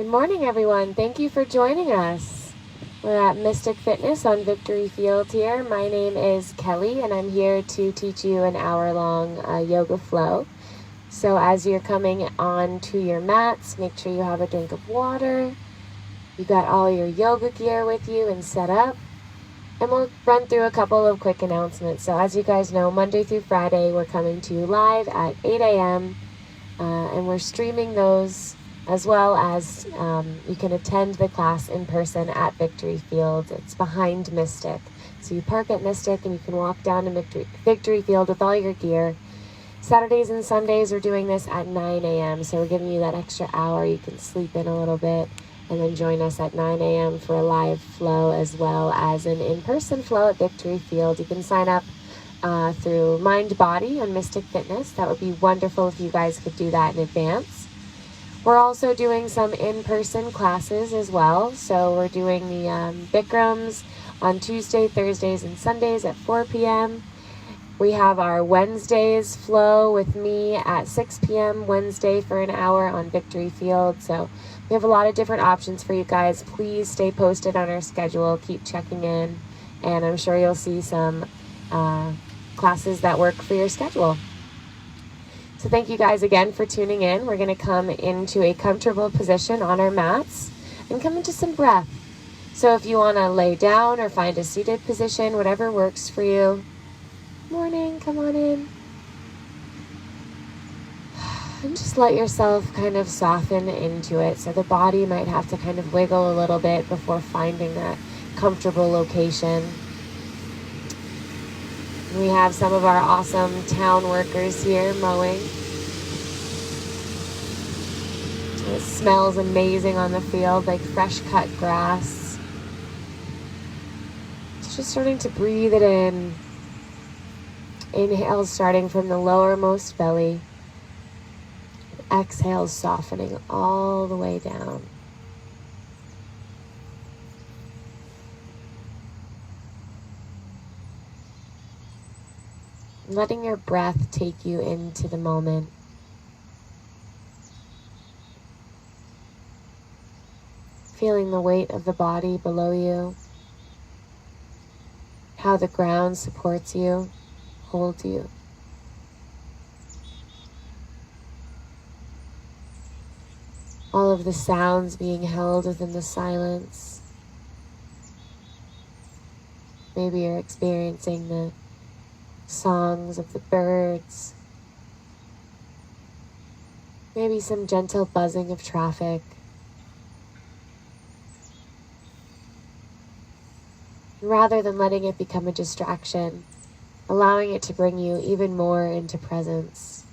Good morning, everyone. Thank you for joining us. We're at Mystic Fitness on Victory Field here. My name is Kelly, and I'm here to teach you an hour-long yoga flow. So as you're coming on to your mats, make sure you have a drink of water. You got all your yoga gear with you and set up. And we'll run through a couple of quick announcements. So as you guys know, Monday through Friday, we're coming to you live at 8 a.m. And we're streaming those, as well as you can attend the class in person at Victory Field. It's behind Mystic. So you park at Mystic and you can walk down to Victory Field with all your gear. Saturdays and Sundays we're doing this at 9 a.m. So we're giving you that extra hour. You can sleep in a little bit and then join us at 9 a.m. for a live flow, as well as an in-person flow at Victory Field. You can sign up through Mind Body on Mystic Fitness. That would be wonderful if you guys could do that in advance. We're also doing some in-person classes as well. So we're doing the Bikrams on Tuesday, Thursdays, and Sundays at 4 p.m. We have our Wednesdays flow with me at 6 p.m. Wednesday for an hour on Victory Field. So we have a lot of different options for you guys. Please stay posted on our schedule. Keep checking in. And I'm sure you'll see some classes that work for your schedule. So thank you guys again for tuning in. We're going to come into a comfortable position on our mats and come into some breath. So if you want to lay down or find a seated position, whatever works for you. Morning, come on in. And just let yourself kind of soften into it. So the body might have to kind of wiggle a little bit before finding that comfortable location. We have some of our awesome town workers here mowing. It smells amazing on the field, like fresh cut grass. It's just starting to breathe it in. Inhale starting from the lowermost belly. Exhale softening all the way down. Letting your breath take you into the moment. Feeling the weight of the body below you. How the ground supports you, holds you. All of the sounds being held within the silence. Maybe you're experiencing the songs of the birds. Maybe some gentle buzzing of traffic. Rather than letting it become a distraction, allowing it to bring you even more into presence.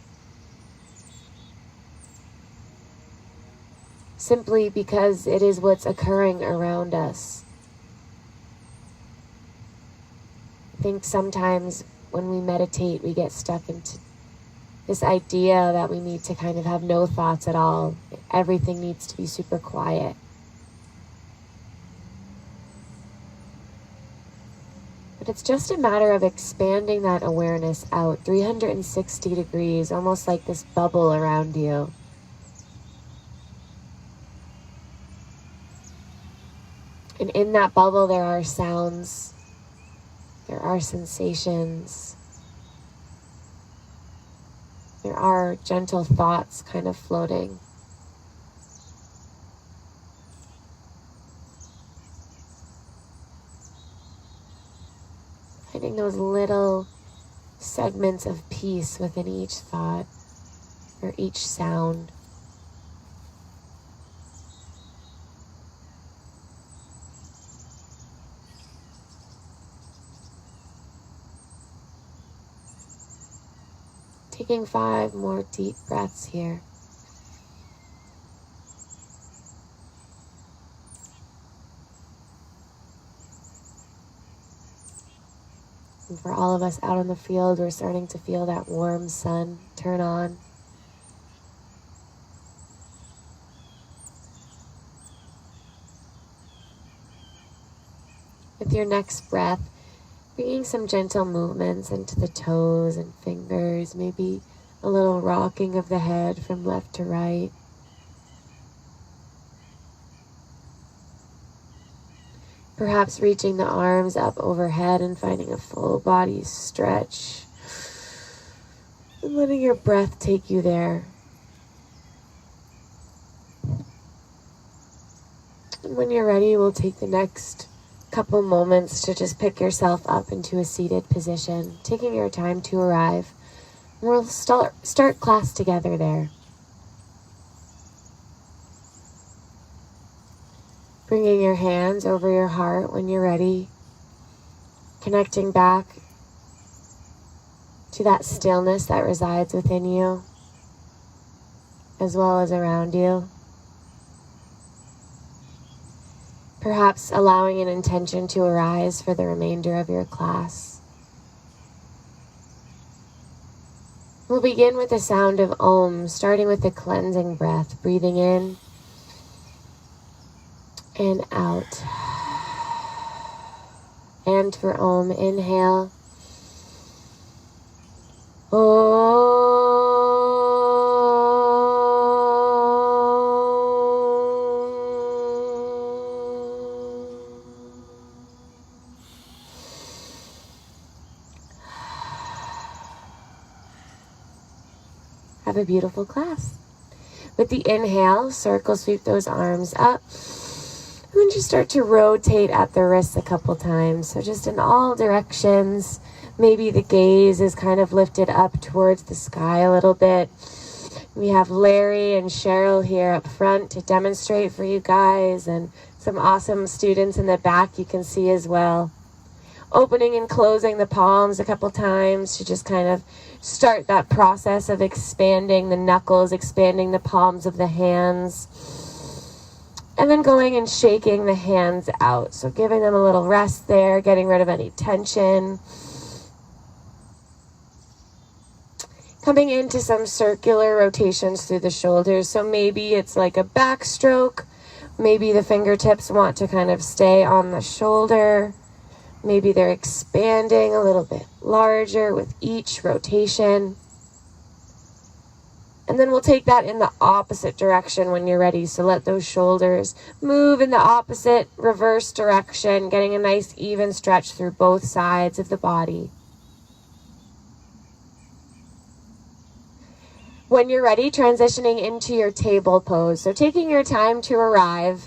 Simply because it is what's occurring around us. I think sometimes when we meditate, we get stuck into this idea that we need to kind of have no thoughts at all. Everything needs to be super quiet. But it's just a matter of expanding that awareness out 360 degrees, almost like this bubble around you. And in that bubble, there are sounds. There are sensations. There are gentle thoughts kind of floating. Finding those little segments of peace within each thought or each sound. Taking 5 more deep breaths here. And for all of us out in the field, we're starting to feel that warm sun turn on. With your next breath, bringing some gentle movements into the toes and fingers, maybe a little rocking of the head from left to right. Perhaps reaching the arms up overhead and finding a full body stretch. And letting your breath take you there. And when you're ready, we'll take the next couple moments to just pick yourself up into a seated position, taking your time to arrive. And we'll start class together there. Bringing your hands over your heart when you're ready, connecting back to that stillness that resides within you, as well as around you. Perhaps allowing an intention to arise for the remainder of your class. We'll begin with the sound of Om, starting with the cleansing breath, breathing in and out. And for Om, inhale. Have a beautiful class. With the inhale, circle sweep those arms up. And then just start to rotate at the wrists a couple times. So just in all directions. Maybe the gaze is kind of lifted up towards the sky a little bit. We have Larry and Cheryl here up front to demonstrate for you guys, and some awesome students in the back you can see as well. Opening and closing the palms a couple times to just kind of start that process of expanding the knuckles, expanding the palms of the hands. And then going and shaking the hands out. So giving them a little rest there, getting rid of any tension. Coming into some circular rotations through the shoulders. So maybe it's like a backstroke. Maybe the fingertips want to kind of stay on the shoulder. Maybe they're expanding a little bit larger with each rotation. And then we'll take that in the opposite direction when you're ready. So let those shoulders move in the opposite reverse direction, getting a nice even stretch through both sides of the body. When you're ready, transitioning into your table pose. So taking your time to arrive,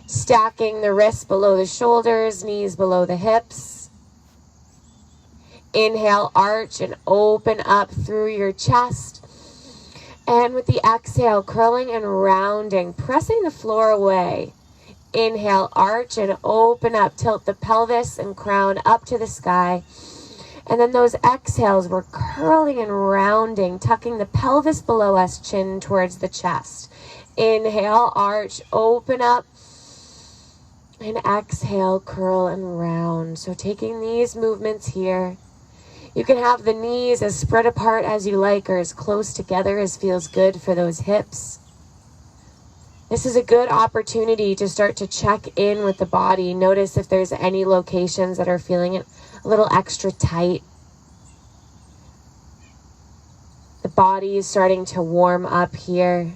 stacking the wrists below the shoulders, knees below the hips. Inhale, arch and open up through your chest. And with the exhale, curling and rounding, pressing the floor away. Inhale, arch and open up, tilt the pelvis and crown up to the sky. And then those exhales, we're curling and rounding, tucking the pelvis below us, chin towards the chest. Inhale, arch, open up. And exhale, curl and round. So taking these movements here. You can have the knees as spread apart as you like, or as close together as feels good for those hips. This is a good opportunity to start to check in with the body. Notice if there's any locations that are feeling it a little extra tight. The body is starting to warm up here.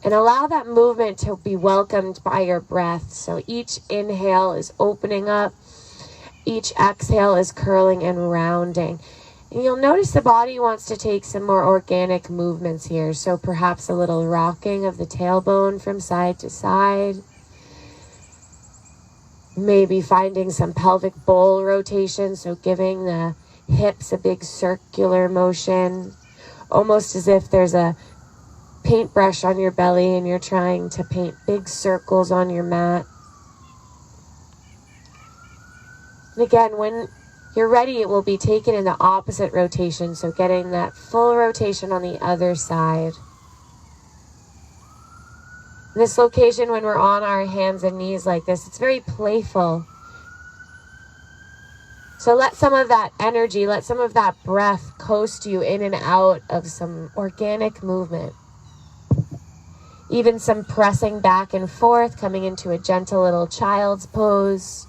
And allow that movement to be welcomed by your breath. So each inhale is opening up. Each exhale is curling and rounding. And you'll notice the body wants to take some more organic movements here. So perhaps a little rocking of the tailbone from side to side. Maybe finding some pelvic bowl rotation. So giving the hips a big circular motion. Almost as if there's a paintbrush on your belly and you're trying to paint big circles on your mat. And again, when you're ready, it will be taken in the opposite rotation, so getting that full rotation on the other side. This location, when we're on our hands and knees like this, it's very playful. So let some of that energy, let some of that breath coast you in and out of some organic movement. Even some pressing back and forth, coming into a gentle little child's pose.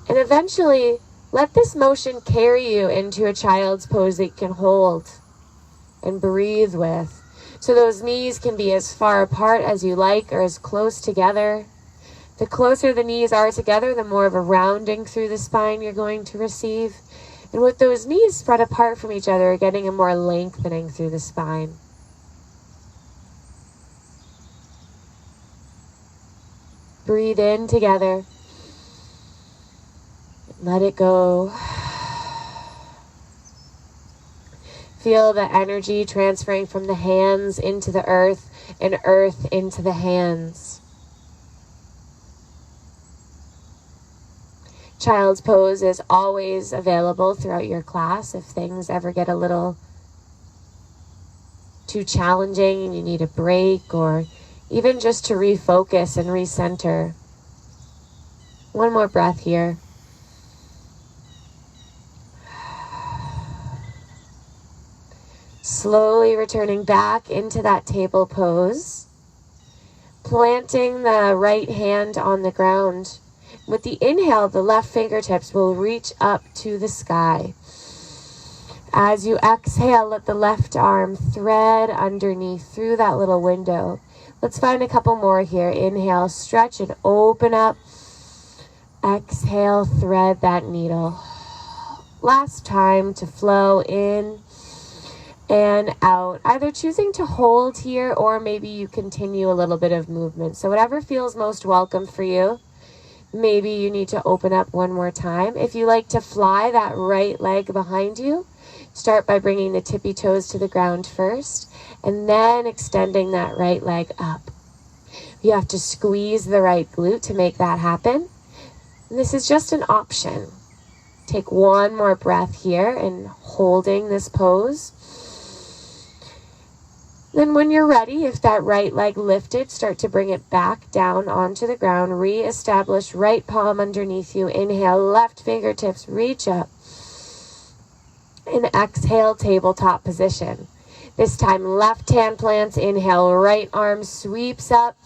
And eventually, let this motion carry you into a child's pose that you can hold and breathe with. So those knees can be as far apart as you like or as close together. The closer the knees are together, the more of a rounding through the spine you're going to receive. And with those knees spread apart from each other, getting a more lengthening through the spine. Breathe in together. Let it go. Feel the energy transferring from the hands into the earth and earth into the hands. Child's pose is always available throughout your class if things ever get a little too challenging and you need a break, or even just to refocus and recenter. One more breath here. Slowly returning back into that table pose, planting the right hand on the ground. With the inhale, the left fingertips will reach up to the sky. As you exhale, let the left arm thread underneath through that little window. Let's find a couple more here. Inhale, stretch and open up. Exhale, thread that needle. Last time to flow in and out, either choosing to hold here or maybe you continue a little bit of movement. So whatever feels most welcome for you. Maybe you need to open up one more time. If you like to fly that right leg behind you, start by bringing the tippy toes to the ground first and then extending that right leg up. You have to squeeze the right glute to make that happen. And this is just an option. Take one more breath here and holding this pose. Then when you're ready, if that right leg lifted, start to bring it back down onto the ground. Re-establish right palm underneath you. Inhale, left fingertips reach up. And exhale, tabletop position. This time, left hand plants. Inhale, right arm sweeps up.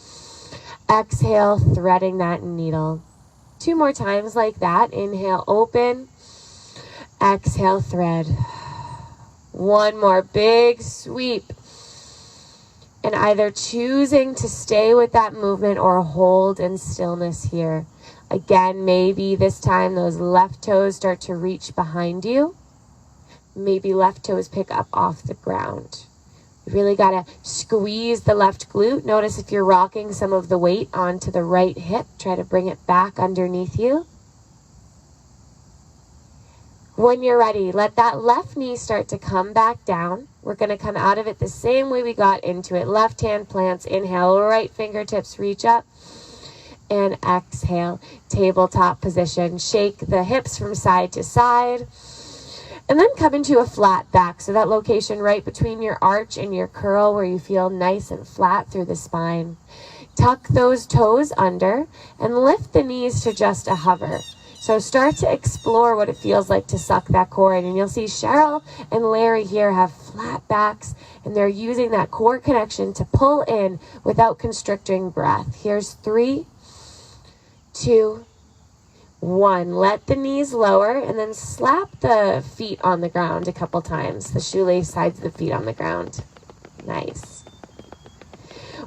Exhale, threading that needle. 2 more times like that. Inhale, open. Exhale, thread. One more big sweep. And either choosing to stay with that movement or hold in stillness here. Again, maybe this time those left toes start to reach behind you. Maybe left toes pick up off the ground. You really got to squeeze the left glute. Notice if you're rocking some of the weight onto the right hip, try to bring it back underneath you. When you're ready, let that left knee start to come back down. We're going to come out of it the same way we got into it. Left hand plants, inhale, right fingertips reach up, and exhale, tabletop position. Shake the hips from side to side, and then come into a flat back. So that location right between your arch and your curl where you feel nice and flat through the spine. Tuck those toes under and lift the knees to just a hover. So start to explore what it feels like to suck that core in. And you'll see Cheryl and Larry here have flat backs, and they're using that core connection to pull in without constricting breath. Here's 3, 2, 1. Let the knees lower and then slap the feet on the ground a couple times. The shoelace sides of the feet on the ground. Nice.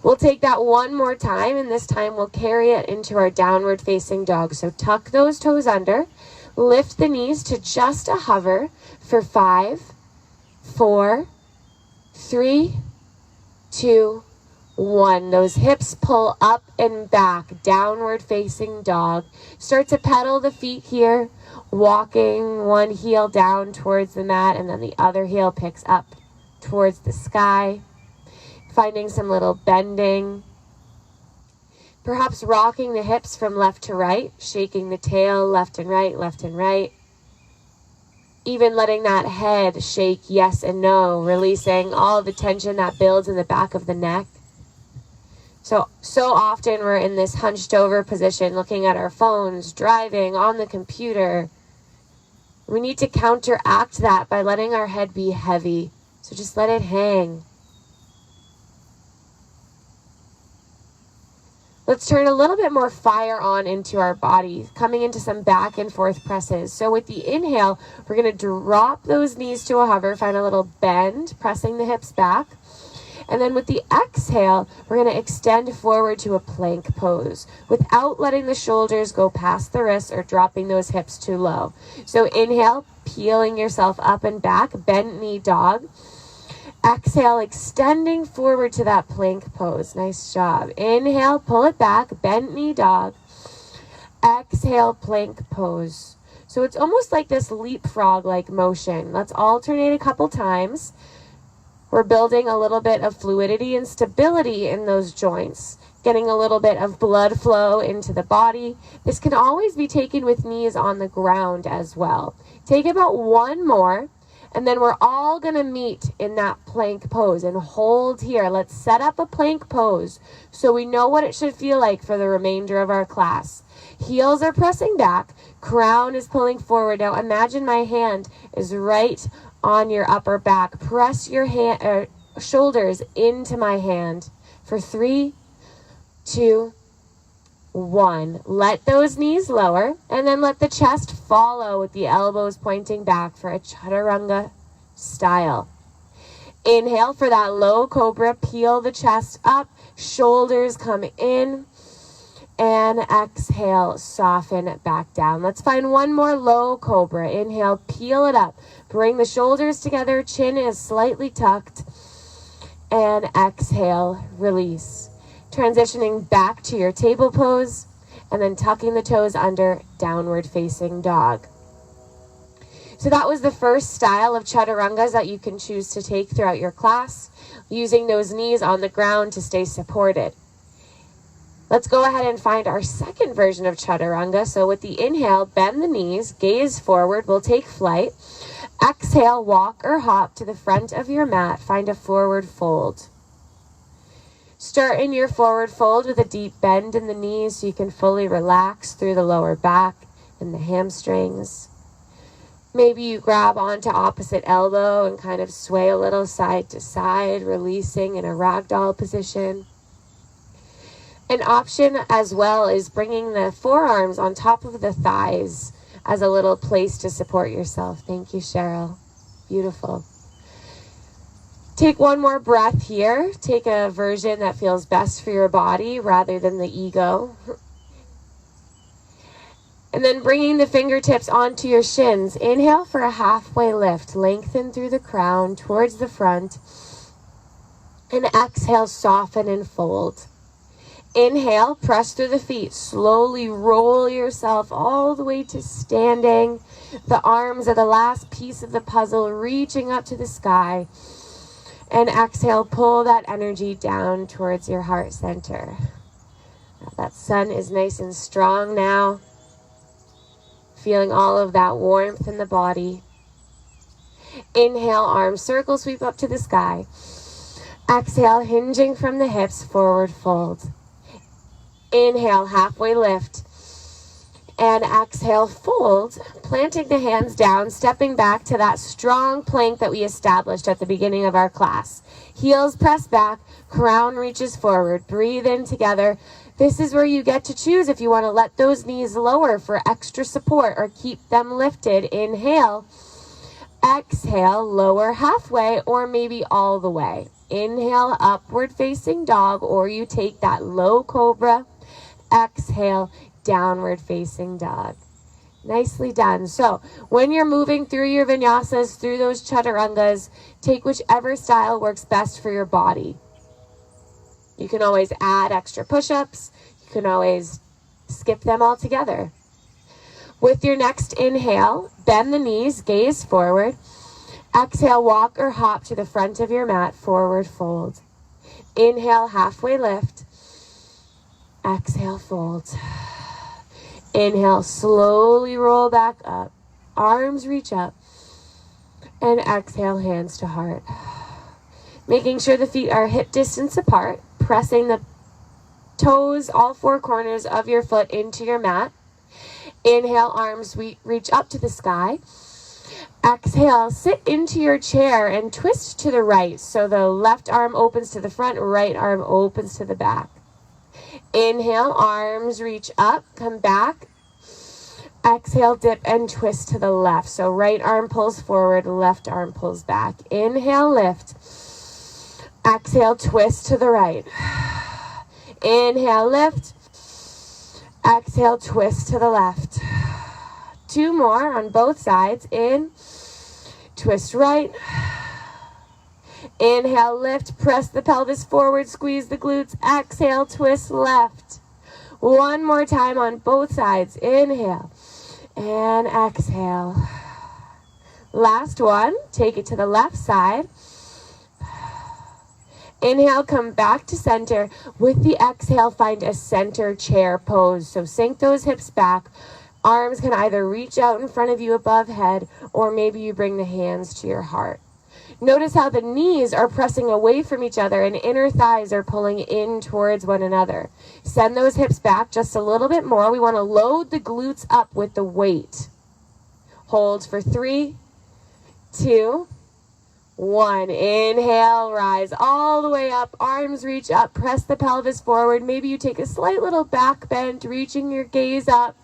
We'll take that one more time, and this time we'll carry it into our downward facing dog. So tuck those toes under, lift the knees to just a hover for 5, 4, 3, 2, 1. Those hips pull up and back, downward facing dog. Start to pedal the feet here, walking one heel down towards the mat, and then the other heel picks up towards the sky. Finding some little bending. Perhaps rocking the hips from left to right, shaking the tail left and right, left and right. Even letting that head shake yes and no, releasing all the tension that builds in the back of the neck. So often we're in this hunched over position, looking at our phones, driving, on the computer. We need to counteract that by letting our head be heavy. So just let it hang. Let's turn a little bit more fire on into our body, coming into some back and forth presses. So with the inhale, we're going to drop those knees to a hover, find a little bend, pressing the hips back. And then with the exhale, we're going to extend forward to a plank pose without letting the shoulders go past the wrists or dropping those hips too low. So inhale, peeling yourself up and back, bent knee dog. Exhale, extending forward to that plank pose. Nice job. Inhale, pull it back, bent knee dog. Exhale, plank pose. So it's almost like this leapfrog-like motion. Let's alternate a couple times. We're building a little bit of fluidity and stability in those joints, getting a little bit of blood flow into the body. This can always be taken with knees on the ground as well. Take about one more, and then we're all going to meet in that plank pose and hold here. Let's set up a plank pose so we know what it should feel like for the remainder of our class. Heels are pressing back, crown is pulling forward. Now imagine my hand is right on your upper back. Press your shoulders into my hand for 3, 2, 1. Let those knees lower, and then let the chest follow with the elbows pointing back for a chaturanga style. Inhale for that low cobra, peel the chest up, shoulders come in, and exhale, soften back down. Let's find one more low cobra. Inhale, peel it up. Bring the shoulders together, chin is slightly tucked, and exhale, release. Transitioning back to your table pose, and then tucking the toes under, downward facing dog. So that was the first style of chaturangas that you can choose to take throughout your class, using those knees on the ground to stay supported. Let's go ahead and find our second version of chaturanga. So with the inhale, bend the knees, gaze forward, we'll take flight. Exhale, walk or hop to the front of your mat, find a forward fold. Start in your forward fold with a deep bend in the knees so you can fully relax through the lower back and the hamstrings. Maybe you grab onto opposite elbow and kind of sway a little side to side, releasing in a ragdoll position. An option as well is bringing the forearms on top of the thighs as a little place to support yourself. Thank you, Cheryl. Beautiful. Take one more breath here. Take a version that feels best for your body rather than the ego. And then bringing the fingertips onto your shins. Inhale for a halfway lift. Lengthen through the crown towards the front. And exhale, soften and fold. Inhale, press through the feet. Slowly roll yourself all the way to standing. The arms are the last piece of the puzzle, reaching up to the sky. And exhale, pull that energy down towards your heart center. That sun is nice and strong now. Feeling all of that warmth in the body. Inhale, arms circle, sweep up to the sky. Exhale, hinging from the hips, forward fold. Inhale, halfway lift. And exhale, fold, planting the hands down, stepping back to that strong plank that we established at the beginning of our class. Heels press back, crown reaches forward. Breathe in together. This is where you get to choose if you want to let those knees lower for extra support or keep them lifted. Inhale, exhale, lower halfway or maybe all the way. Inhale, upward facing dog, or you take that low cobra. Exhale, downward facing dog. Nicely done. So when you're moving through your vinyasas, through those chaturangas, take whichever style works best for your body. You can always add extra push-ups. You can always skip them all together. With your next inhale, bend the knees, gaze forward. Exhale, walk or hop to the front of your mat, forward fold. Inhale, halfway lift. Exhale, fold. Inhale, slowly roll back up. Arms reach up. And exhale, hands to heart. Making sure the feet are hip distance apart. Pressing the toes, all four corners of your foot into your mat. Inhale, arms reach up to the sky. Exhale, sit into your chair and twist to the right. So the left arm opens to the front, right arm opens to the back. Inhale, arms reach up, come back. Exhale, dip and twist to the left. So right arm pulls forward, left arm pulls back. Inhale, lift. Exhale, twist to the right. Inhale, lift. Exhale, twist to the left. 2 more on both sides. In, twist right. Inhale, lift, press the pelvis forward, squeeze the glutes. Exhale, twist left. 1 more time on both sides. Inhale and exhale. Last one, take it to the left side. Inhale, come back to center. With the exhale, find a center chair pose. So sink those hips back. Arms can either reach out in front of you above head, or maybe you bring the hands to your heart. Notice how the knees are pressing away from each other and inner thighs are pulling in towards one another. Send those hips back just a little bit more. We want to load the glutes up with the weight. Hold for 3, 2, 1. Inhale, rise all the way up. Arms reach up. Press the pelvis forward. Maybe you take a slight little back bend, reaching your gaze up.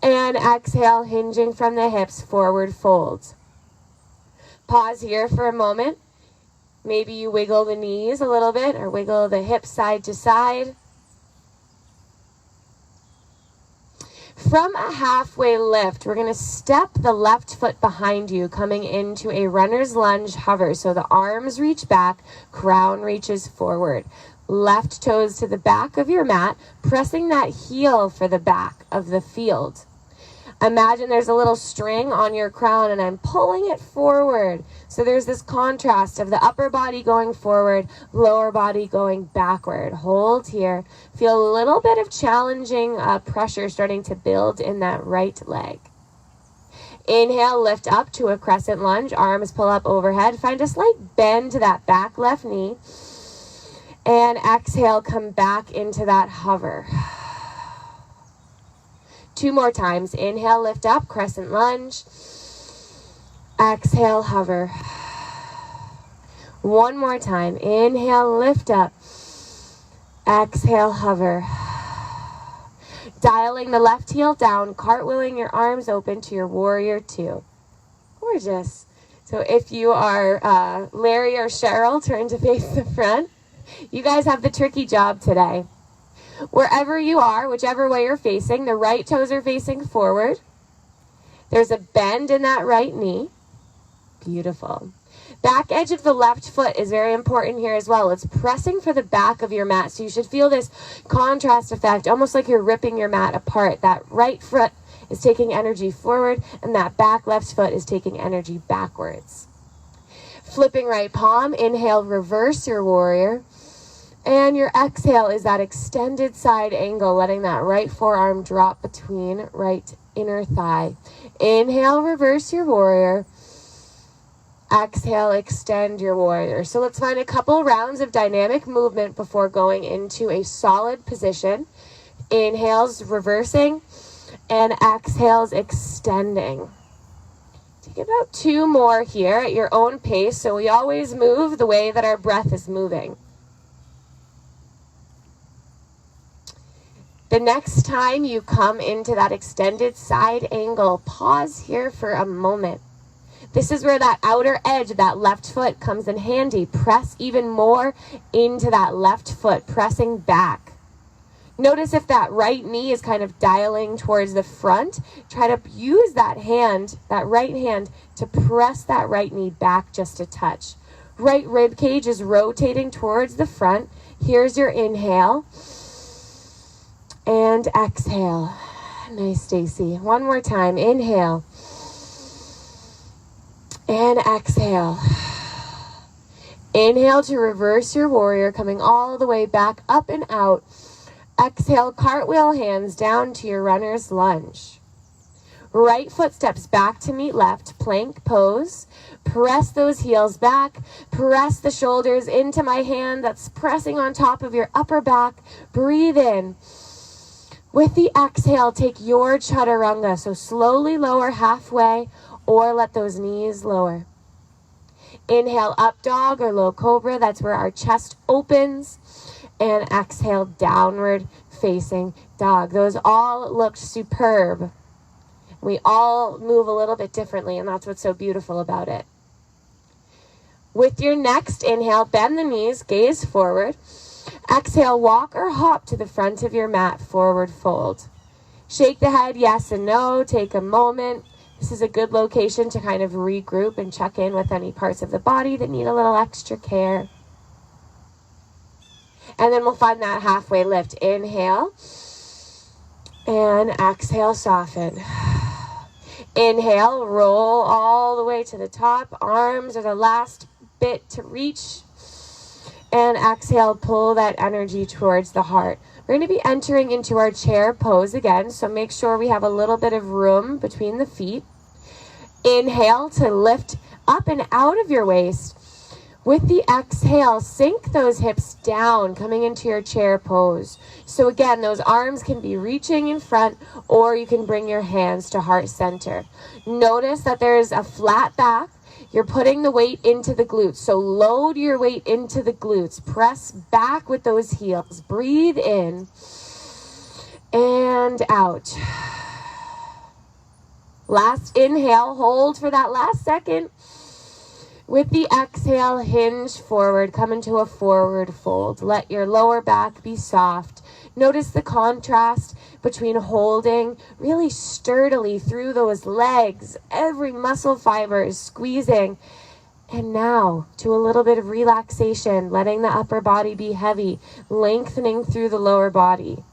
And exhale, hinging from the hips, forward folds. Pause here for a moment. Maybe you wiggle the knees a little bit or wiggle the hips side to side. From a halfway lift, we're going to step the left foot behind you, coming into a runner's lunge hover. So the arms reach back, crown reaches forward. Left toes to the back of your mat, pressing that heel for the back of the field. Imagine there's a little string on your crown and I'm pulling it forward. So there's this contrast of the upper body going forward, lower body going backward. Hold here. Feel a little bit of challenging pressure starting to build in that right leg. Inhale, lift up to a crescent lunge. Arms pull up overhead. Find a slight bend to that back left knee. And exhale, come back into that hover. 2 more times. Inhale, lift up, crescent lunge. Exhale, hover. 1 more time. Inhale, lift up. Exhale, hover. Dialing the left heel down, cartwheeling your arms open to your warrior 2. Gorgeous. So if you are Larry or Cheryl, turn to face the front. You guys have the tricky job today. Wherever you are, whichever way you're facing, the right toes are facing forward. There's a bend in that right knee. Beautiful. Back edge of the left foot is very important here as well. It's pressing for the back of your mat. So you should feel this contrast effect, almost like you're ripping your mat apart. That right foot is taking energy forward, and that back left foot is taking energy backwards. Flipping right palm, inhale, reverse your warrior. And your exhale is that extended side angle, letting that right forearm drop between right inner thigh. Inhale, reverse your warrior. Exhale, extend your warrior. So let's find a couple rounds of dynamic movement before going into a solid position. Inhales, reversing, and exhales, extending. Take about 2 more here at your own pace, so we always move the way that our breath is moving. The next time you come into that extended side angle, pause here for a moment. This is where that outer edge of that left foot comes in handy. Press even more into that left foot, pressing back. Notice if that right knee is kind of dialing towards the front. Try to use that hand, that right hand, to press that right knee back just a touch. Right rib cage is rotating towards the front. Here's your inhale. And exhale. Nice, Stacy. 1 more time. Inhale. And exhale. Inhale to reverse your warrior, coming all the way back up and out. Exhale, cartwheel hands down to your runner's lunge. Right foot steps back to meet left, plank pose. Press those heels back. Press the shoulders into my hand that's pressing on top of your upper back. Breathe in. With the exhale, take your chaturanga. So slowly lower halfway or let those knees lower. Inhale, up dog or low cobra. That's where our chest opens. And exhale, downward facing dog. Those all looked superb. We all move a little bit differently, and that's what's so beautiful about it. With your next inhale, bend the knees, gaze forward. Exhale, walk or hop to the front of your mat, forward fold. Shake the head yes and no, take a moment. This is a good location to kind of regroup and check in with any parts of the body that need a little extra care. And then we'll find that halfway lift. Inhale and exhale, soften. Inhale, roll all the way to the top. Arms are the last bit to reach. And exhale, pull that energy towards the heart. We're going to be entering into our chair pose again, so make sure we have a little bit of room between the feet. Inhale to lift up and out of your waist. With the exhale, sink those hips down, coming into your chair pose. So again, those arms can be reaching in front, or you can bring your hands to heart center. Notice that there's a flat back. You're putting the weight into the glutes. So load your weight into the glutes. Press back with those heels. Breathe in and out. Last inhale, hold for that last second. With the exhale, hinge forward, come into a forward fold. Let your lower back be soft. Notice the contrast between holding really sturdily through those legs. Every muscle fiber is squeezing. And now to a little bit of relaxation, letting the upper body be heavy, lengthening through the lower body.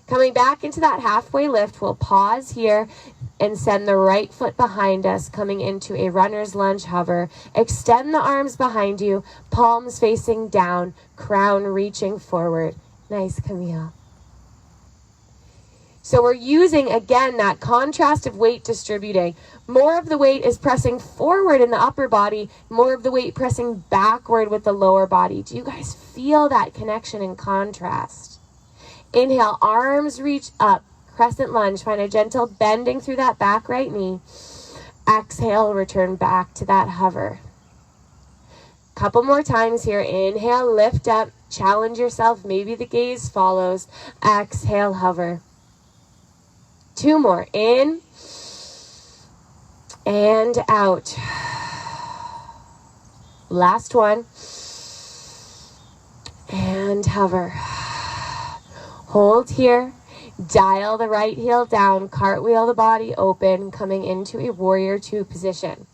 Coming back into that halfway lift, we'll pause here and send the right foot behind us, coming into a runner's lunge hover. Extend the arms behind you, palms facing down, crown reaching forward. Nice, Camille. So we're using, again, that contrast of weight distributing. More of the weight is pressing forward in the upper body, more of the weight pressing backward with the lower body. Do you guys feel that connection and contrast? Inhale, arms reach up, crescent lunge. Find a gentle bending through that back right knee. Exhale, return back to that hover. Couple more times here. Inhale, lift up, challenge yourself. Maybe the gaze follows. Exhale, hover. 2 more. In and out. Last one. And hover. Hold here, dial the right heel down, cartwheel the body open, coming into a warrior 2 position.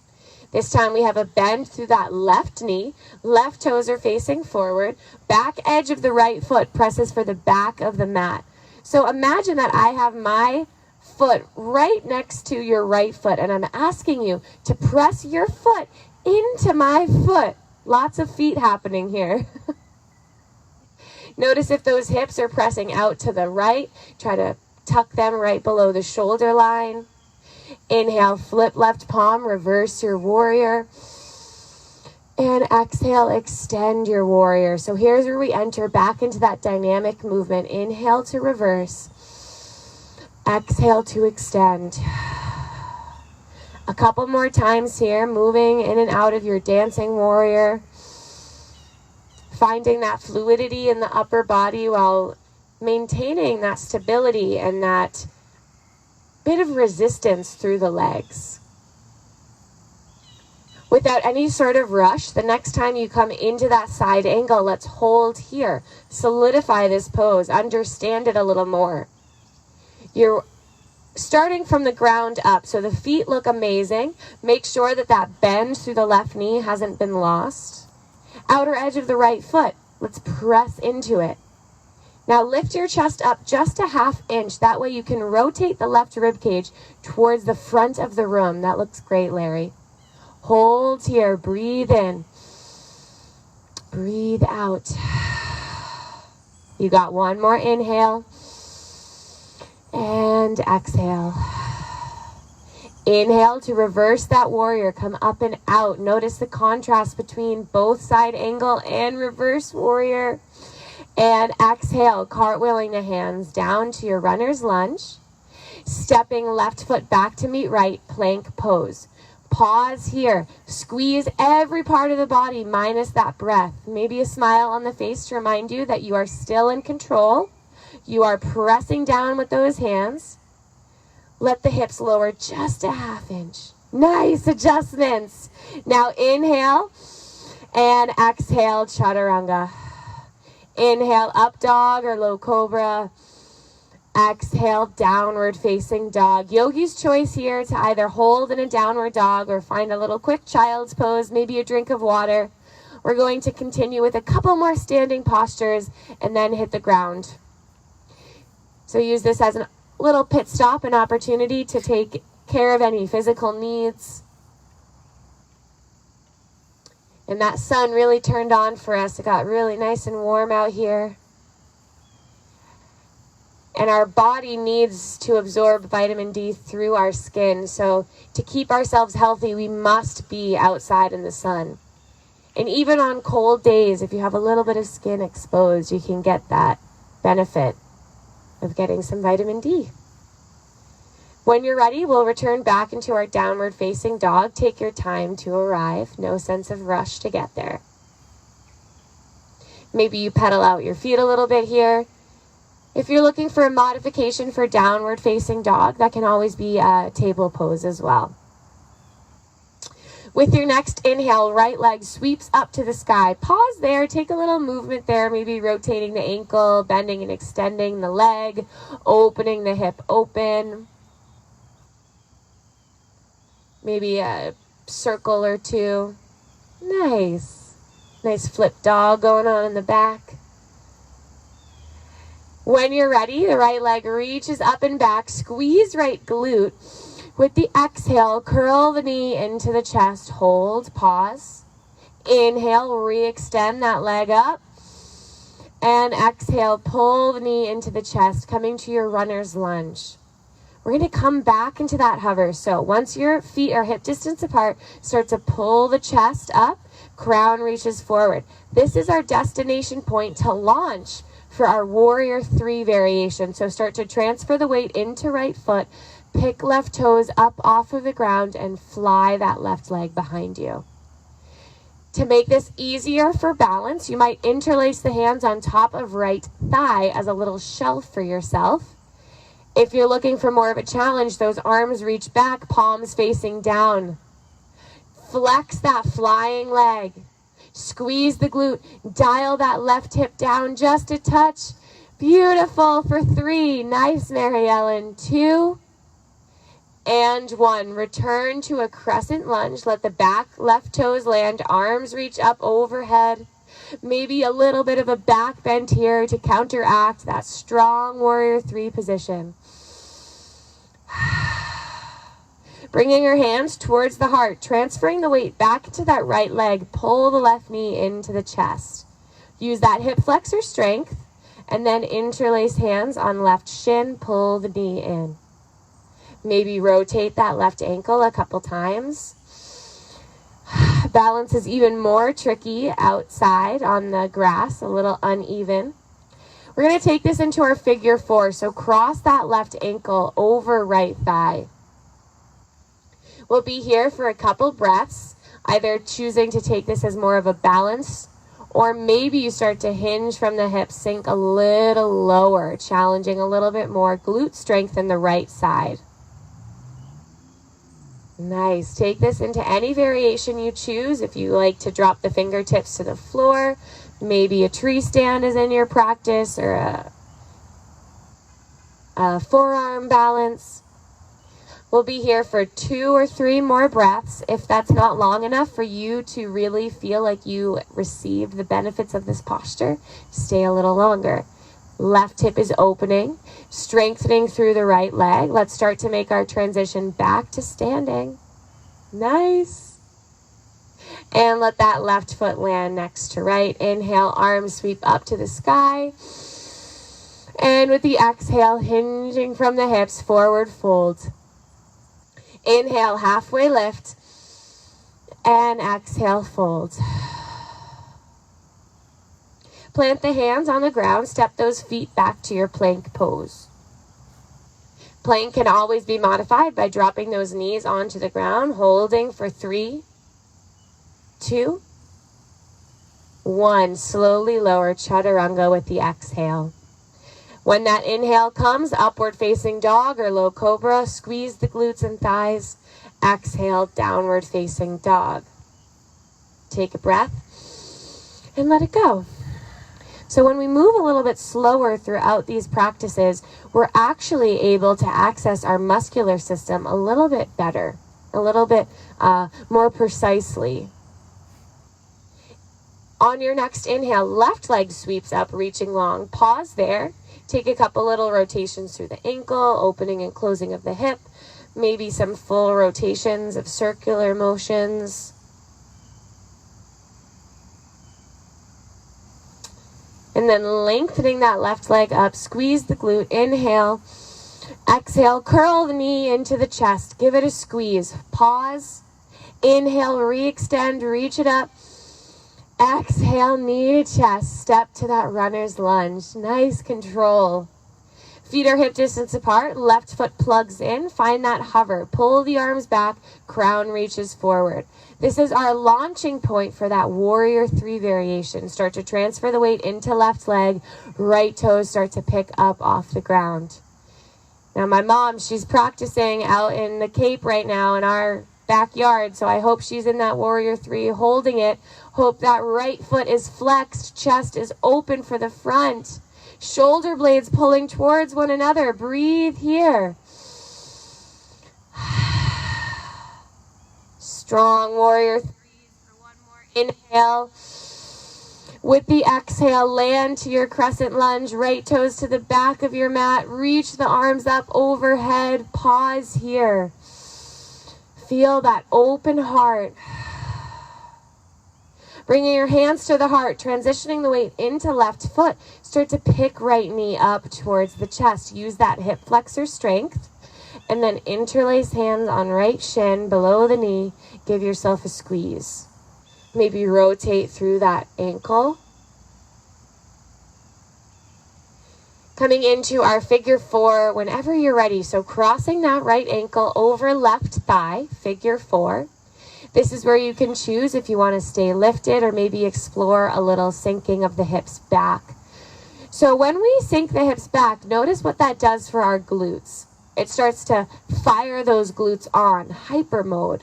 This time we have a bend through that left knee, left toes are facing forward, back edge of the right foot presses for the back of the mat. So imagine that I have my foot right next to your right foot, and I'm asking you to press your foot into my foot. Lots of feet happening here. Notice if those hips are pressing out to the right. Try to tuck them right below the shoulder line. Inhale, flip left palm, reverse your warrior. And exhale, extend your warrior. So here's where we enter back into that dynamic movement. Inhale to reverse. Exhale to extend. A couple more times here, moving in and out of your dancing warrior. Finding that fluidity in the upper body while maintaining that stability and that bit of resistance through the legs. Without any sort of rush, the next time you come into that side angle, let's hold here. Solidify this pose. Understand it a little more. You're starting from the ground up, so the feet look amazing. Make sure that that bend through the left knee hasn't been lost. Outer edge of the right foot. Let's press into it. Now lift your chest up just a ½ inch. That way you can rotate the left rib cage towards the front of the room. That looks great, Larry. Hold here. Breathe in. Breathe out. You got one more inhale. And exhale. Inhale to reverse that warrior. Come up and out. Notice the contrast between both side angle and reverse warrior. And exhale, cartwheeling the hands down to your runner's lunge. Stepping left foot back to meet right, plank pose. Pause here. Squeeze every part of the body minus that breath. Maybe a smile on the face to remind you that you are still in control. You are pressing down with those hands. Let the hips lower just a ½ inch. Nice adjustments. Now inhale and exhale, chaturanga. Inhale, up dog or low cobra. Exhale, downward facing dog. Yogi's choice here to either hold in a downward dog or find a little quick child's pose, maybe a drink of water. We're going to continue with a couple more standing postures and then hit the ground. So use this as a little pit stop, an opportunity to take care of any physical needs. And that sun really turned on for us. It got really nice and warm out here. And our body needs to absorb vitamin D through our skin. So to keep ourselves healthy, we must be outside in the sun. And even on cold days, if you have a little bit of skin exposed, you can get that benefit of getting some vitamin D. When you're ready, we'll return back into our downward facing dog. Take your time to arrive. No sense of rush to get there. Maybe you pedal out your feet a little bit here. If you're looking for a modification for downward facing dog, that can always be a table pose as well. With your next inhale, right leg sweeps up to the sky. Pause there, take a little movement there, maybe rotating the ankle, bending and extending the leg, opening the hip open. Maybe a circle or two. Nice. Nice flip dog going on in the back. When you're ready, the right leg reaches up and back. Squeeze right glute. With the exhale, curl the knee into the chest. Hold, pause. Inhale, re-extend that leg up. And exhale, pull the knee into the chest, coming to your runner's lunge. We're going to come back into that hover. So once your feet are hip distance apart, start to pull the chest up. Crown reaches forward. This is our destination point to launch for our warrior 3 variation. So start to transfer the weight into right foot. Pick left toes up off of the ground and fly that left leg behind you. To make this easier for balance, you might interlace the hands on top of right thigh as a little shelf for yourself. If you're looking for more of a challenge, those arms reach back, palms facing down. Flex that flying leg. Squeeze the glute. Dial that left hip down just a touch. Beautiful for 3. Nice, Mary Ellen. 2. And 1. Return to a crescent lunge. Let the back left toes land. Arms reach up overhead. Maybe a little bit of a back bend here to counteract that strong warrior 3 position. Bringing your hands towards the heart. Transferring the weight back to that right leg. Pull the left knee into the chest. Use that hip flexor strength. And then interlace hands on left shin. Pull the knee in. Maybe rotate that left ankle a couple times. Balance is even more tricky outside on the grass, a little uneven. We're going to take this into our figure 4. So cross that left ankle over right thigh. We'll be here for a couple breaths, either choosing to take this as more of a balance, or maybe you start to hinge from the hips, sink a little lower, challenging a little bit more glute strength in the right side. Nice. Take this into any variation you choose. If you like to drop the fingertips to the floor, maybe a tree stand is in your practice, or a forearm balance. We'll be here for 2 or 3 more breaths. If that's not long enough for you to really feel like you received the benefits of this posture, stay a little longer. Left hip is opening, strengthening through the right leg. Let's start to make our transition back to standing. Nice. And let that left foot land next to right. Inhale, arms sweep up to the sky. And with the exhale, hinging from the hips, forward fold. Inhale, halfway lift. And exhale, fold. Plant the hands on the ground. Step those feet back to your plank pose. Plank can always be modified by dropping those knees onto the ground, holding for 3, 2, 1. Slowly lower chaturanga with the exhale. When that inhale comes, upward facing dog or low cobra, squeeze the glutes and thighs. Exhale, downward facing dog. Take a breath and let it go. So when we move a little bit slower throughout these practices, we're actually able to access our muscular system a little bit better, a little bit more precisely. On your next inhale, left leg sweeps up, reaching long. Pause there. Take a couple little rotations through the ankle, opening and closing of the hip, maybe some full rotations of circular motions. And then lengthening that left leg up, squeeze the glute, inhale, exhale, curl the knee into the chest, give it a squeeze, pause, inhale, re-extend, reach it up, exhale, knee to chest, step to that runner's lunge, nice control. Feet are hip distance apart, left foot plugs in, find that hover, pull the arms back, crown reaches forward. This is our launching point for that warrior 3 variation. Start to transfer the weight into left leg, right toes start to pick up off the ground. Now my mom, she's practicing out in the Cape right now in our backyard, so I hope she's in that warrior 3 holding it. Hope that right foot is flexed, chest is open for the front. Shoulder blades pulling towards one another. Breathe here. Strong warrior 3s for one more inhale. With the exhale, land to your crescent lunge. Right toes to the back of your mat. Reach the arms up overhead. Pause here. Feel that open heart. Bringing your hands to the heart, transitioning the weight into left foot. Start to pick right knee up towards the chest. Use that hip flexor strength. And then interlace hands on right shin below the knee. Give yourself a squeeze. Maybe rotate through that ankle. Coming into our figure 4 whenever you're ready. So crossing that right ankle over left thigh, figure 4. This is where you can choose if you want to stay lifted or maybe explore a little sinking of the hips back. So when we sink the hips back, notice what that does for our glutes. It starts to fire those glutes on, hyper mode,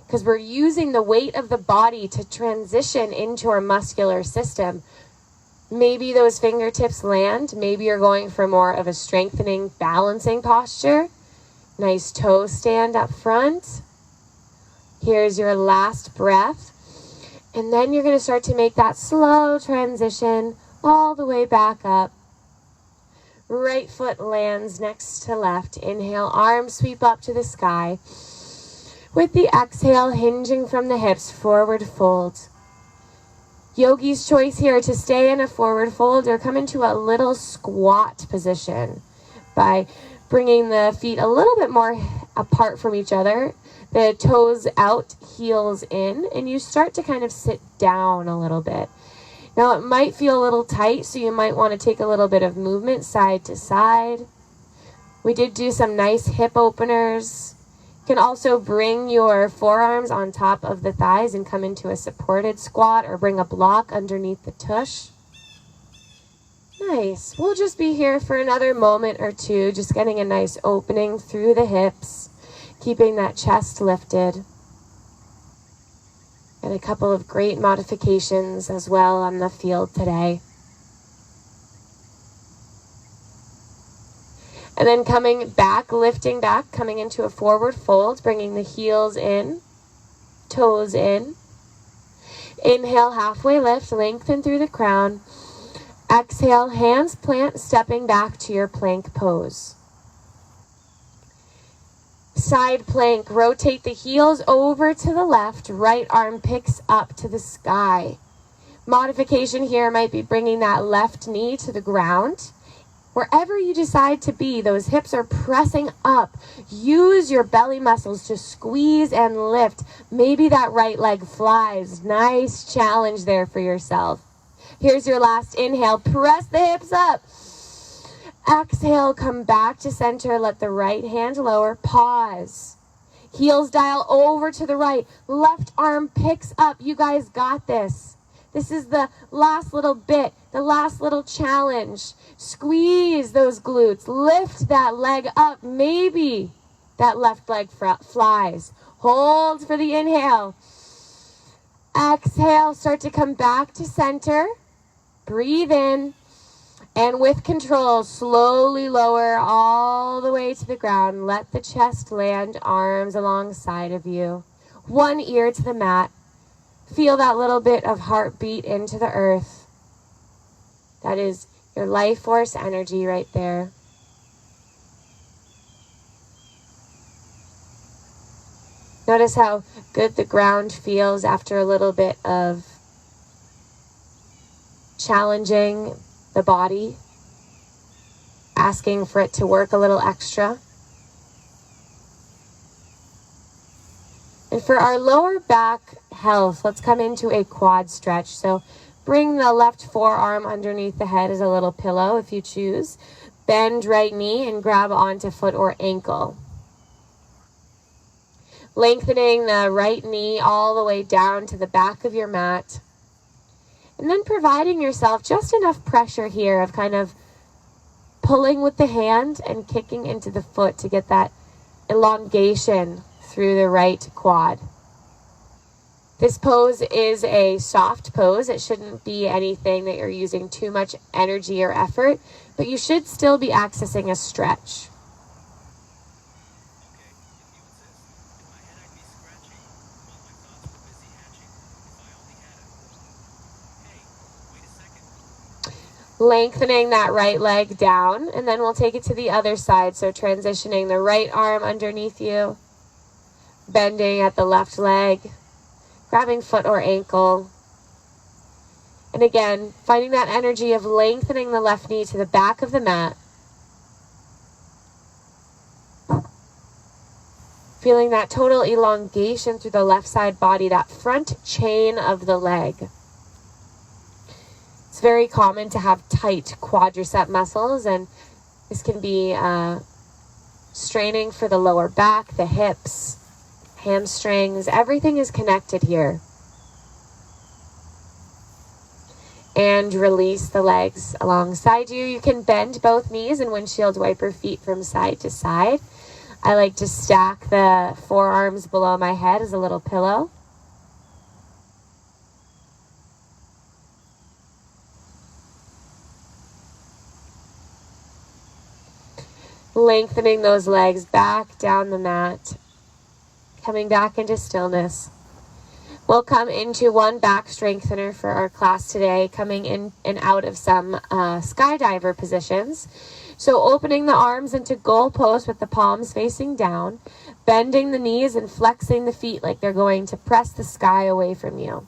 because we're using the weight of the body to transition into our muscular system. Maybe those fingertips land. Maybe you're going for more of a strengthening, balancing posture. Nice toe stand up front. Here's your last breath. And then you're going to start to make that slow transition all the way back up. Right foot lands next to left. Inhale, arms sweep up to the sky. With the exhale, hinging from the hips, forward fold. Yogi's choice here to stay in a forward fold or come into a little squat position by bringing the feet a little bit more apart from each other. The toes out, heels in, and you start to kind of sit down a little bit. Now it might feel a little tight, so you might want to take a little bit of movement side to side. We did do some nice hip openers. You can also bring your forearms on top of the thighs and come into a supported squat or bring a block underneath the tush. Nice. We'll just be here for another moment or two, just getting a nice opening through the hips, keeping that chest lifted. And a couple of great modifications as well on the field today. And then coming back, lifting back, coming into a forward fold, bringing the heels in, toes in. Inhale, halfway lift, lengthen through the crown. Exhale, hands plant, stepping back to your plank pose. Side plank, rotate the heels over to the left, right arm picks up to the sky. Modification here might be bringing that left knee to the ground. Wherever you decide to be, those hips are pressing up. Use your belly muscles to squeeze and lift. Maybe that right leg flies. Nice challenge there for yourself. Here's your last inhale. Press the hips up. Exhale, come back to center. Let the right hand lower. Pause. Heels dial over to the right. Left arm picks up. You guys got this. This is the last little bit, the last little challenge. Squeeze those glutes. Lift that leg up. Maybe That left leg flies. Hold for the inhale. Exhale, start to come back to center. Breathe in. And with control, slowly lower all the way to the ground. Let the chest land, arms alongside of you. One ear to the mat. Feel that little bit of heartbeat into the earth. That is your life force energy right there. Notice how good the ground feels after a little bit of challenging the body, asking for it to work a little extra. And for our lower back health, let's come into a quad stretch. So bring the left forearm underneath the head as a little pillow if you choose. Bend right knee and grab onto foot or ankle. Lengthening the right knee all the way down to the back of your mat. And then providing yourself just enough pressure here of kind of pulling with the hand and kicking into the foot to get that elongation through the right quad. This pose is a soft pose. It shouldn't be anything that you're using too much energy or effort, but you should still be accessing a stretch. Lengthening that right leg down, and then we'll take it to the other side. So transitioning the right arm underneath you, bending at the left leg, grabbing foot or ankle. And again, finding that energy of lengthening the left knee to the back of the mat. Feeling that total elongation through the left side body, that front chain of the leg. It's very common to have tight quadricep muscles, and this can be straining for the lower back, the hips, hamstrings. Everything is connected here. And release the legs alongside you. You can bend both knees and windshield wiper feet from side to side. I like to stack the forearms below my head as a little pillow. Lengthening those legs back down the mat. Coming back into stillness. We'll come into one back strengthener for our class today, coming in and out of some skydiver positions. So opening the arms into goal pose with the palms facing down, bending the knees and flexing the feet like they're going to press the sky away from you.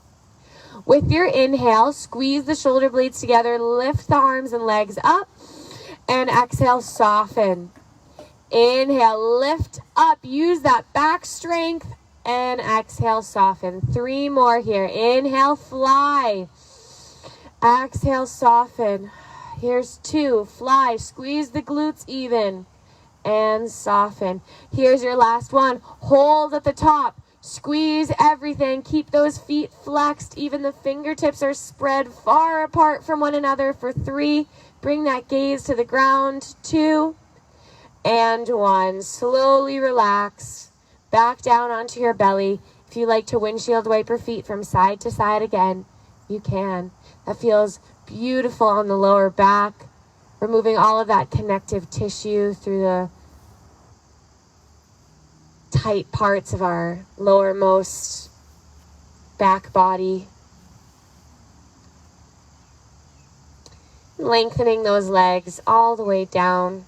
With your inhale, squeeze the shoulder blades together, lift the arms and legs up, and exhale, soften. Inhale, lift up, use that back strength, and exhale, soften. 3 more here. Inhale, fly. Exhale, soften. Here's 2, fly, squeeze the glutes even, and soften. Here's your last one. Hold at the top, squeeze everything, keep those feet flexed, even the fingertips are spread far apart from one another for 3. Bring that gaze to the ground. 2. And 1. Slowly relax. Back down onto your belly. If you like to windshield wiper feet from side to side again, you can. That feels beautiful on the lower back. Removing all of that connective tissue through the tight parts of our lowermost back body. Lengthening those legs all the way down.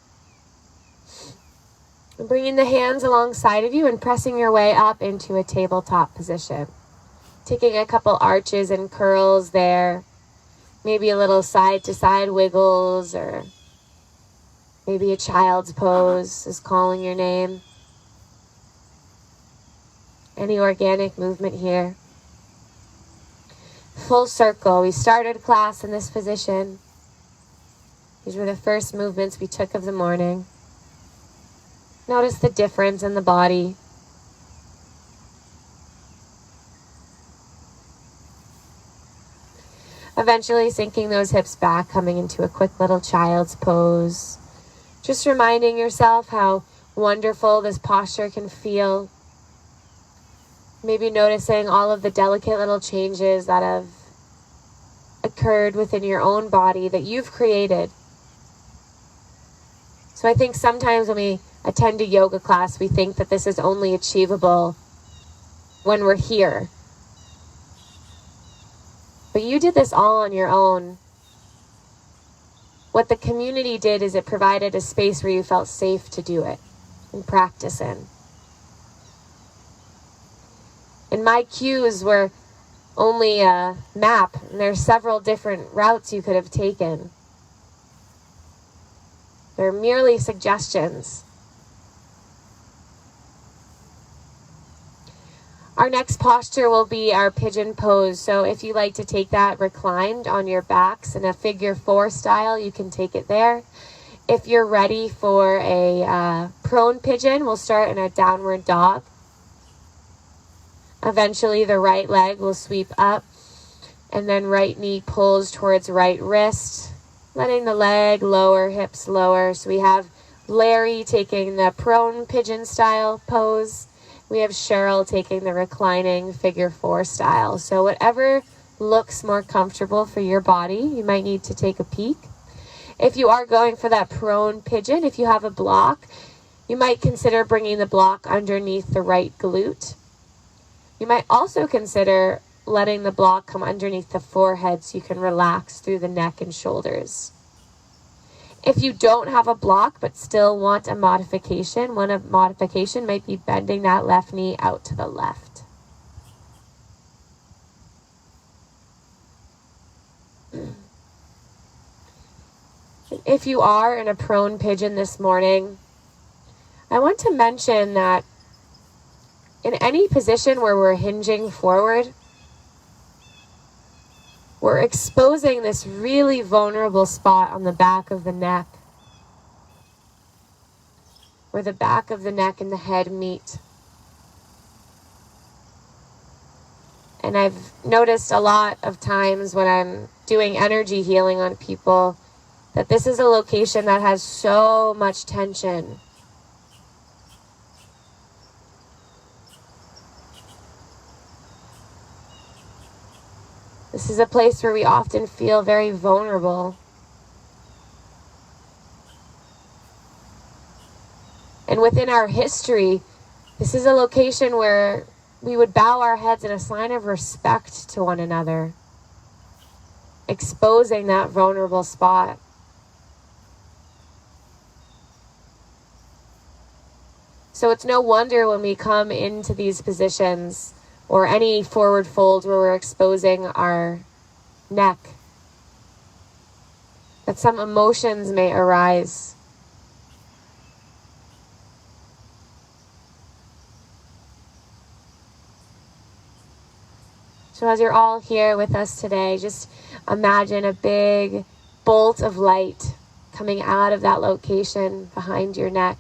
Bringing the hands alongside of you and pressing your way up into a tabletop position. Taking a couple arches and curls there. Maybe a little side to side wiggles, or maybe a child's pose is calling your name. Any organic movement here. Full circle. We started class in this position. These were the first movements we took of the morning. Notice the difference in the body. Eventually sinking those hips back, coming into a quick little child's pose. Just reminding yourself how wonderful this posture can feel. Maybe noticing all of the delicate little changes that have occurred within your own body that you've created. So I think sometimes when we attend a yoga class, we think that this is only achievable when we're here. But you did this all on your own. What the community did is it provided a space where you felt safe to do it and practice in. And my cues were only a map, and there are several different routes you could have taken. They're merely suggestions. Our next posture will be our pigeon pose. So if you like to take that reclined on your backs in a figure 4 style, you can take it there. If you're ready for a prone pigeon, we'll start in a downward dog. Eventually the right leg will sweep up, and then right knee pulls towards right wrist, letting the leg lower, hips lower. So we have Larry taking the prone pigeon style pose. We have Cheryl taking the reclining figure 4 style. So whatever looks more comfortable for your body, you might need to take a peek. If you are going for that prone pigeon, if you have a block, you might consider bringing the block underneath the right glute. You might also consider letting the block come underneath the forehead so you can relax through the neck and shoulders. If you don't have a block but still want a modification, one modification might be bending that left knee out to the left. If you are in a prone pigeon this morning, I want to mention that in any position where we're hinging forward, we're exposing this really vulnerable spot on the back of the neck, where the back of the neck and the head meet. And I've noticed a lot of times when I'm doing energy healing on people that this is a location that has so much tension. This is a place where we often feel very vulnerable. And within our history, this is a location where we would bow our heads in a sign of respect to one another, exposing that vulnerable spot. So it's no wonder when we come into these positions or any forward fold where we're exposing our neck, that some emotions may arise. So as you're all here with us today, just imagine a big bolt of light coming out of that location behind your neck.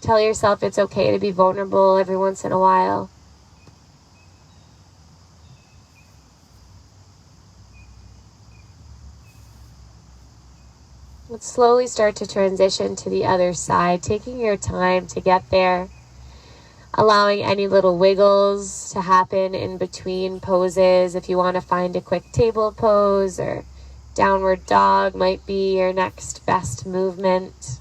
Tell yourself it's okay to be vulnerable every once in a while. Let's slowly start to transition to the other side, taking your time to get there, allowing any little wiggles to happen in between poses. If you want to find a quick table pose, or downward dog might be your next best movement.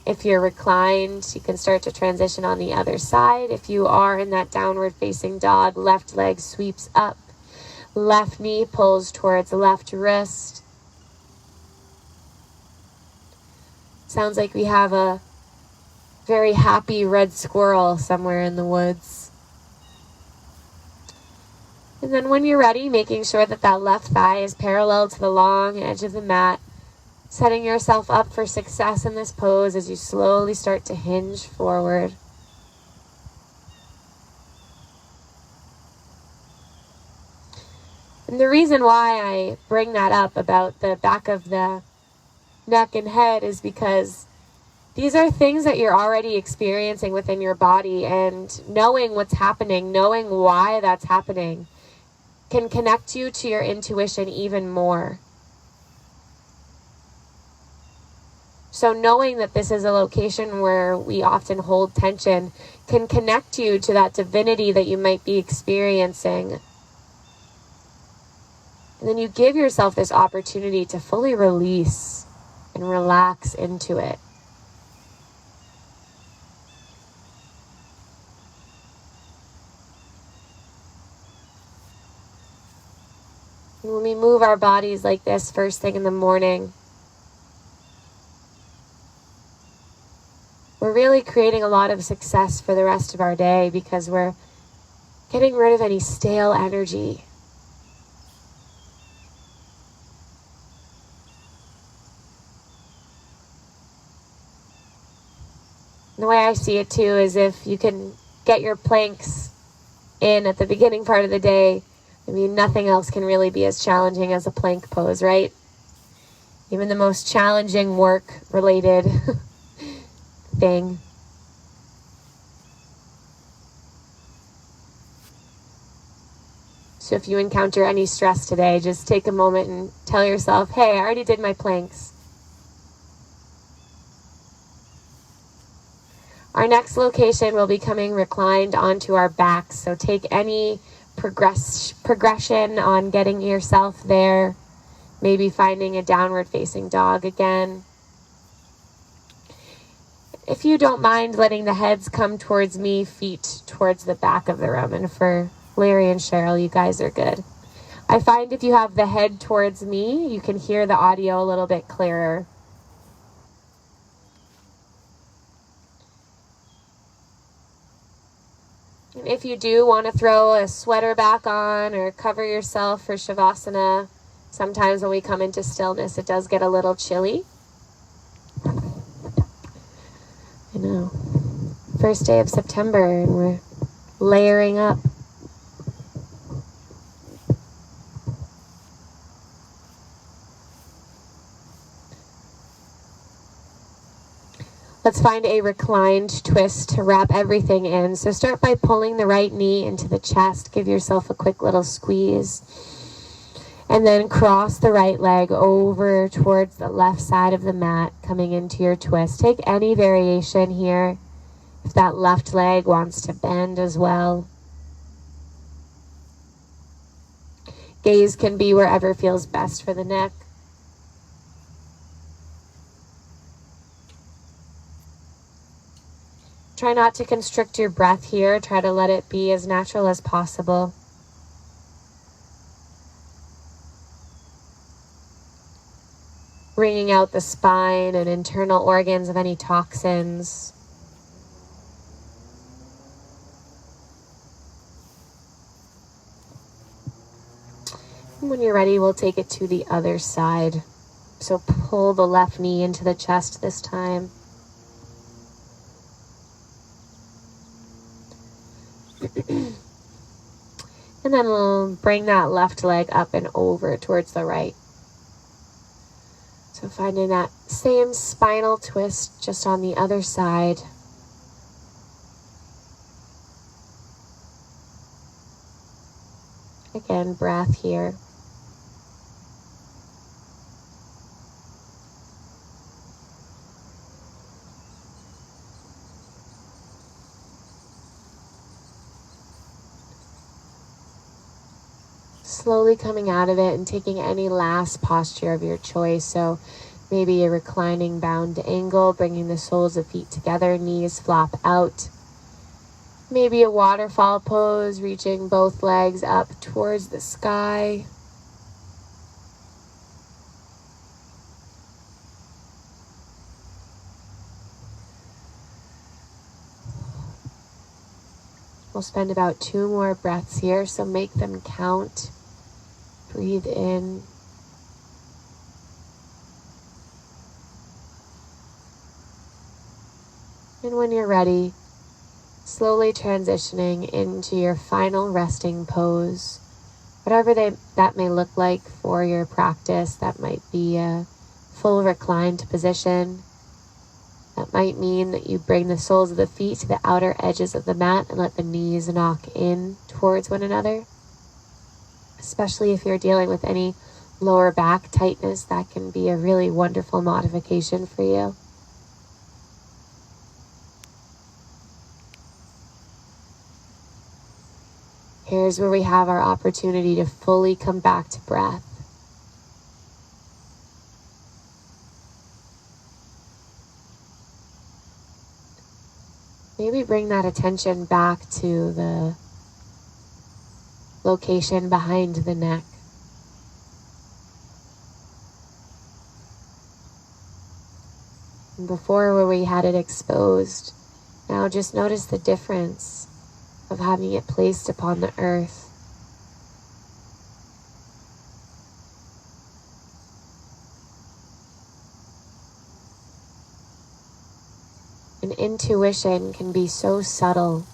If you're reclined, you can start to transition on the other side. If you are in that downward facing dog, left leg sweeps up, left knee pulls towards left wrist. Sounds like we have a very happy red squirrel somewhere in the woods. And then when you're ready, making sure that that left thigh is parallel to the long edge of the mat, setting yourself up for success in this pose as you slowly start to hinge forward. And the reason why I bring that up about the back of the neck and head is because these are things that you're already experiencing within your body, and knowing what's happening, knowing why that's happening, can connect you to your intuition even more. So knowing that this is a location where we often hold tension can connect you to that divinity that you might be experiencing. And then you give yourself this opportunity to fully release and relax into it. And when we move our bodies like this first thing in the morning, we're really creating a lot of success for the rest of our day because we're getting rid of any stale energy. And the way I see it too is if you can get your planks in at the beginning part of the day, I mean, nothing else can really be as challenging as a plank pose, right? Even the most challenging work-related thing. So if you encounter any stress today, just take a moment and tell yourself, hey, I already did my planks. Our next location will be coming reclined onto our backs, so take any progression on getting yourself there, maybe finding a downward facing dog again. If you don't mind letting the heads come towards me, feet towards the back of the room. And for Larry and Cheryl, you guys are good. I find if you have the head towards me, you can hear the audio a little bit clearer. And if you do want to throw a sweater back on or cover yourself for Shavasana, sometimes when we come into stillness, it does get a little chilly. I know. First day of September and we're layering up. Let's find a reclined twist to wrap everything in. So start by pulling the right knee into the chest. Give yourself a quick little squeeze. And then cross the right leg over towards the left side of the mat, coming into your twist. Take any variation here. If that left leg wants to bend as well. Gaze can be wherever feels best for the neck. Try not to constrict your breath here. Try to let it be as natural as possible. Wringing out the spine and internal organs of any toxins. And when you're ready, we'll take it to the other side. So pull the left knee into the chest this time. And then we'll bring that left leg up and over towards the right. So finding that same spinal twist just on the other side. Again, breath here. Slowly coming out of it and taking any last posture of your choice. So maybe a reclining bound angle, bringing the soles of feet together, knees flop out. Maybe a waterfall pose, reaching both legs up towards the sky. We'll spend about 2 more breaths here, so make them count. Breathe in. And when you're ready, slowly transitioning into your final resting pose. Whatever that may look like for your practice, that might be a full reclined position. That might mean that you bring the soles of the feet to the outer edges of the mat and let the knees knock in towards one another. especially if you're dealing with any lower back tightness. That can be a really wonderful modification for you. Here's where we have our opportunity to fully come back to breath. Maybe bring that attention back to the location behind the neck. And before, where we had it exposed, now just notice the difference of having it placed upon the earth. And intuition can be so subtle.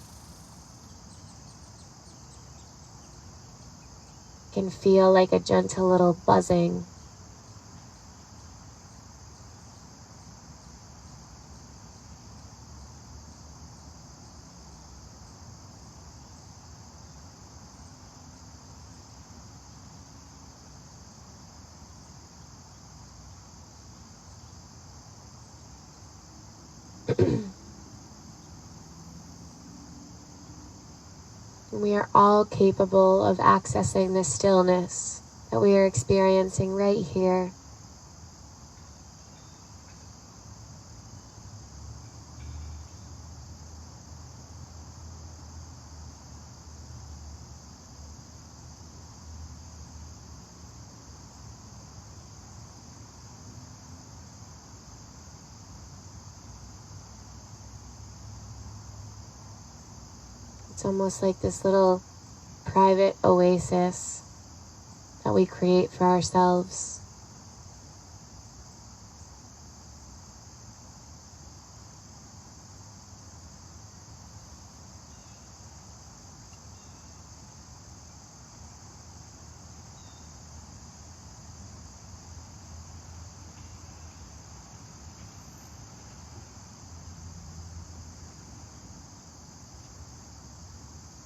It can feel like a gentle little buzzing. We are all capable of accessing the stillness that we are experiencing right here. It's almost like this little private oasis that we create for ourselves.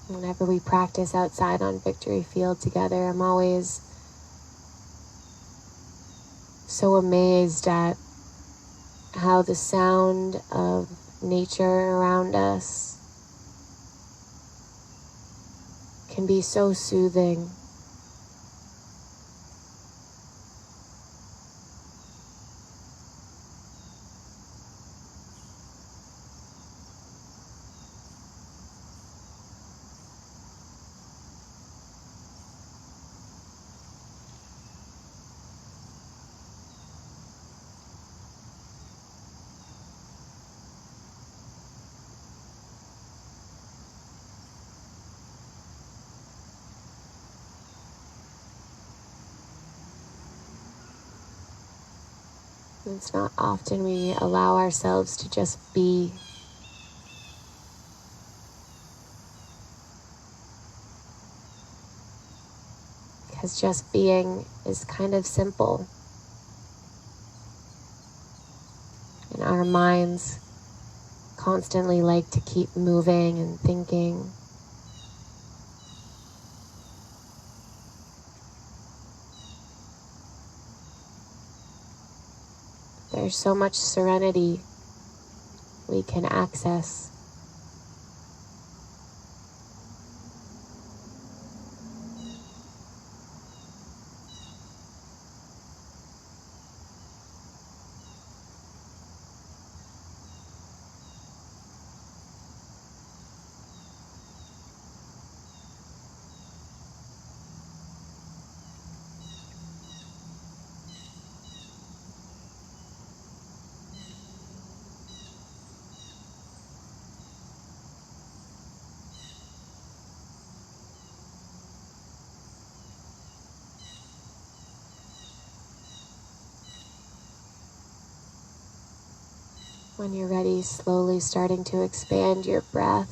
Whenever we practice outside on Victory Field together, I'm always so amazed at how the sound of nature around us can be so soothing. It's not often we allow ourselves to just be. Because just being is kind of simple. And our minds constantly like to keep moving and thinking. There's so much serenity we can access. When you're ready, slowly starting to expand your breath.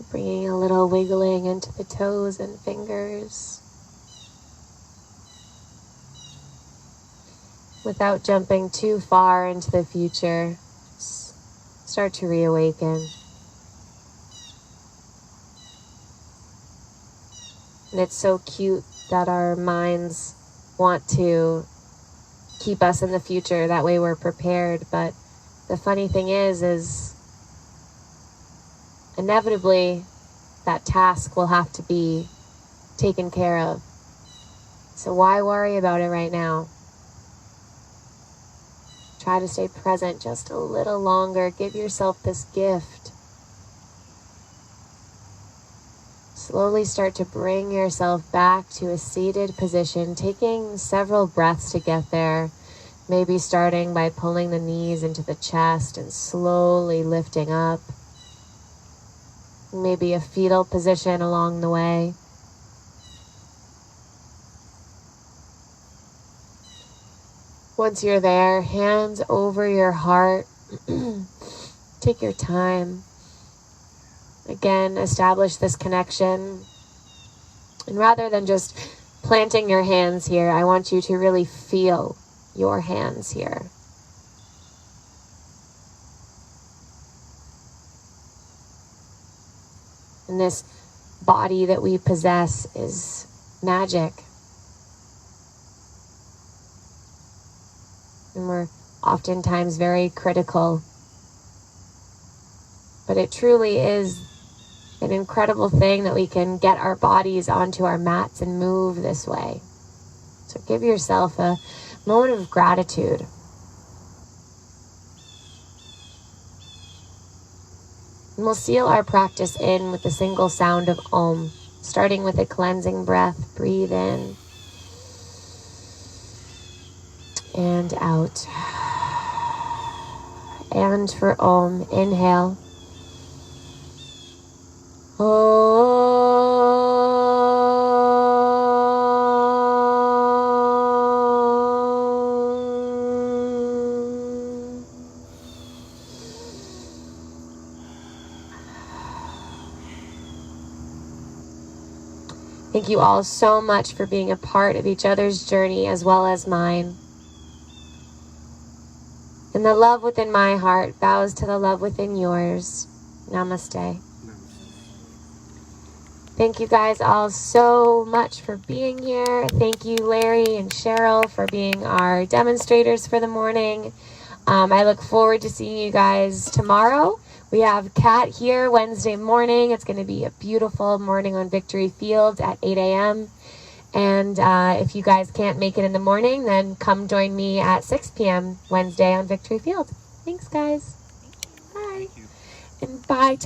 Bringing a little wiggling into the toes and fingers. Without jumping too far into the future, start to reawaken. And it's so cute that our minds want to keep us in the future. That way we're prepared. But the funny thing is inevitably that task will have to be taken care of. So why worry about it right now? Try to stay present just a little longer. Give yourself this gift. Slowly start to bring yourself back to a seated position, taking several breaths to get there. Maybe starting by pulling the knees into the chest and slowly lifting up. Maybe a fetal position along the way. Once you're there, hands over your heart. Take your time. Again, establish this connection. And rather than just planting your hands here, I want you to really feel your hands here. And this body that we possess is magic. And we're oftentimes very critical. But it truly is an incredible thing that we can get our bodies onto our mats and move this way. So give yourself a moment of gratitude. And we'll seal our practice in with the single sound of Om, starting with a cleansing breath. Breathe in and out. And for Om, inhale. Thank you all so much for being a part of each other's journey as well as mine. And the love within my heart bows to the love within yours. Namaste. Thank you guys all so much for being here. Thank you, Larry and Cheryl, for being our demonstrators for the morning. I look forward to seeing you guys tomorrow. We have Kat here Wednesday morning. It's going to be a beautiful morning on Victory Field at 8 a.m. And if you guys can't make it in the morning, then come join me at 6 p.m. Wednesday on Victory Field. Thanks, guys. Bye. And bye.